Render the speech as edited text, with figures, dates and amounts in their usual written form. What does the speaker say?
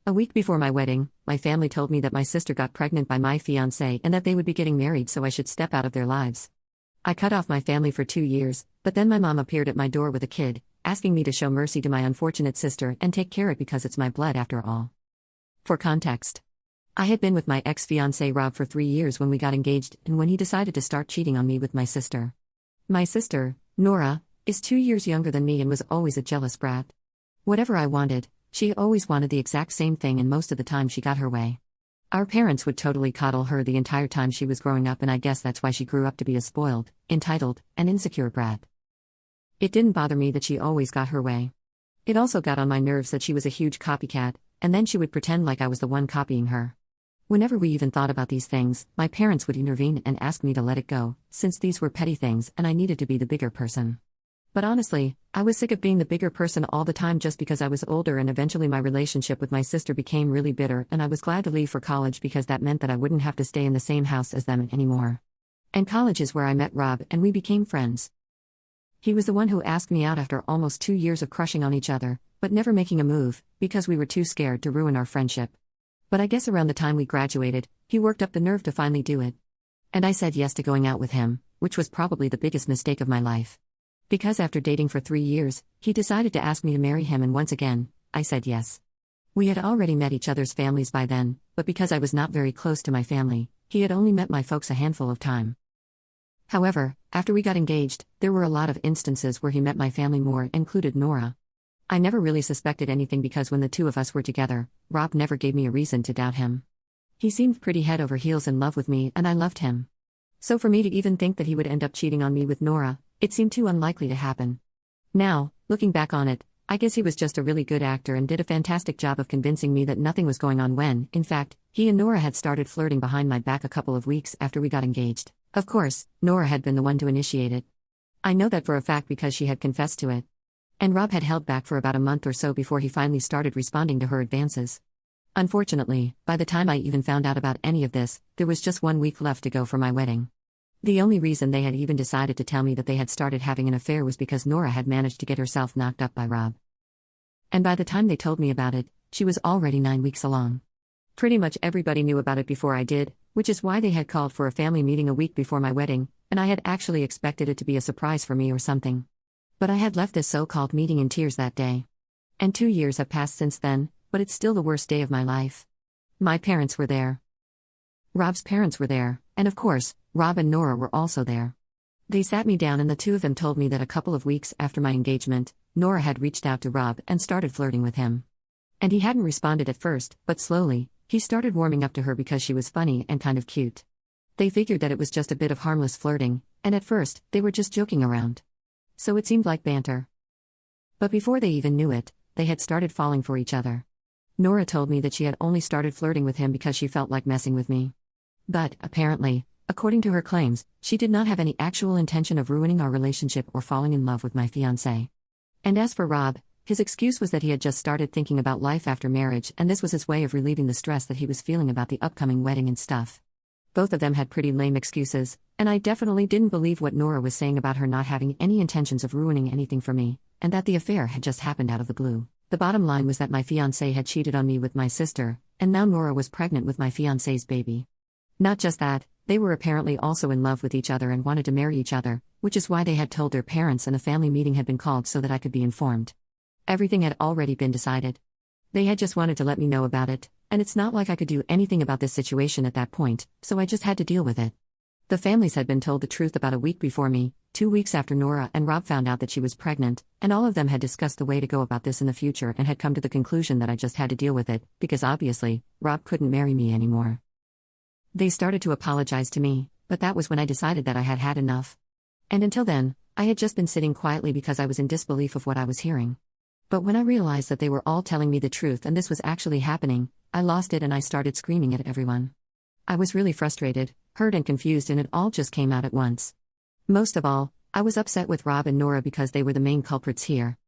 A week before my wedding, my family told me that my sister got pregnant by my fiancé and that they would be getting married, so I should step out of their lives. I cut off my family for 2 years, but then my mom appeared at my door with a kid, asking me to show mercy to my unfortunate sister and take care of it because it's my blood after all. For context, I had been with my ex-fiancé Rob for 3 years when we got engaged and when he decided to start cheating on me with my sister. My sister, Nora, is 2 years younger than me and was always a jealous brat. Whatever I wanted, she always wanted the exact same thing, and most of the time she got her way. Our parents would totally coddle her the entire time she was growing up, and I guess that's why she grew up to be a spoiled, entitled, and insecure brat. It didn't bother me that she always got her way. It also got on my nerves that she was a huge copycat, and then she would pretend like I was the one copying her. Whenever we even thought about these things, my parents would intervene and ask me to let it go, since these were petty things and I needed to be the bigger person. But honestly, I was sick of being the bigger person all the time just because I was older, and eventually my relationship with my sister became really bitter, and I was glad to leave for college because that meant that I wouldn't have to stay in the same house as them anymore. And college is where I met Rob and we became friends. He was the one who asked me out after almost 2 years of crushing on each other, but never making a move, because we were too scared to ruin our friendship. But I guess around the time we graduated, he worked up the nerve to finally do it. And I said yes to going out with him, which was probably the biggest mistake of my life. Because after dating for 3 years, he decided to ask me to marry him, and once again, I said yes. We had already met each other's families by then, but because I was not very close to my family, he had only met my folks a handful of time. However, after we got engaged, there were a lot of instances where he met my family more, included Nora. I never really suspected anything because when the two of us were together, Rob never gave me a reason to doubt him. He seemed pretty head over heels in love with me, and I loved him. So for me to even think that he would end up cheating on me with Nora, it seemed too unlikely to happen. Now, looking back on it, I guess he was just a really good actor and did a fantastic job of convincing me that nothing was going on when, in fact, he and Nora had started flirting behind my back a couple of weeks after we got engaged. Of course, Nora had been the one to initiate it. I know that for a fact because she had confessed to it. And Rob had held back for about a month or so before he finally started responding to her advances. Unfortunately, by the time I even found out about any of this, there was just 1 week left to go for my wedding. The only reason they had even decided to tell me that they had started having an affair was because Nora had managed to get herself knocked up by Rob. And by the time they told me about it, she was already 9 weeks along. Pretty much everybody knew about it before I did, which is why they had called for a family meeting a week before my wedding, and I had actually expected it to be a surprise for me or something. But I had left this so-called meeting in tears that day. And 2 years have passed since then, but it's still the worst day of my life. My parents were there. Rob's parents were there, and of course, Rob and Nora were also there. They sat me down and the two of them told me that a couple of weeks after my engagement, Nora had reached out to Rob and started flirting with him. And he hadn't responded at first, but slowly, he started warming up to her because she was funny and kind of cute. They figured that it was just a bit of harmless flirting, and at first, they were just joking around. So it seemed like banter. But before they even knew it, they had started falling for each other. Nora told me that she had only started flirting with him because she felt like messing with me. But, apparently, according to her claims, she did not have any actual intention of ruining our relationship or falling in love with my fiancé. And as for Rob, his excuse was that he had just started thinking about life after marriage, and this was his way of relieving the stress that he was feeling about the upcoming wedding and stuff. Both of them had pretty lame excuses, and I definitely didn't believe what Nora was saying about her not having any intentions of ruining anything for me, and that the affair had just happened out of the blue. The bottom line was that my fiancé had cheated on me with my sister, and now Nora was pregnant with my fiancé's baby. Not just that, they were apparently also in love with each other and wanted to marry each other, which is why they had told their parents and a family meeting had been called so that I could be informed. Everything had already been decided. They had just wanted to let me know about it, and it's not like I could do anything about this situation at that point, so I just had to deal with it. The families had been told the truth about a week before me, 2 weeks after Nora and Rob found out that she was pregnant, and all of them had discussed the way to go about this in the future and had come to the conclusion that I just had to deal with it, because obviously, Rob couldn't marry me anymore. They started to apologize to me, but that was when I decided that I had had enough. And until then, I had just been sitting quietly because I was in disbelief of what I was hearing. But when I realized that they were all telling me the truth and this was actually happening, I lost it and I started screaming at everyone. I was really frustrated, hurt and confused, and it all just came out at once. Most of all, I was upset with Rob and Nora because they were the main culprits here,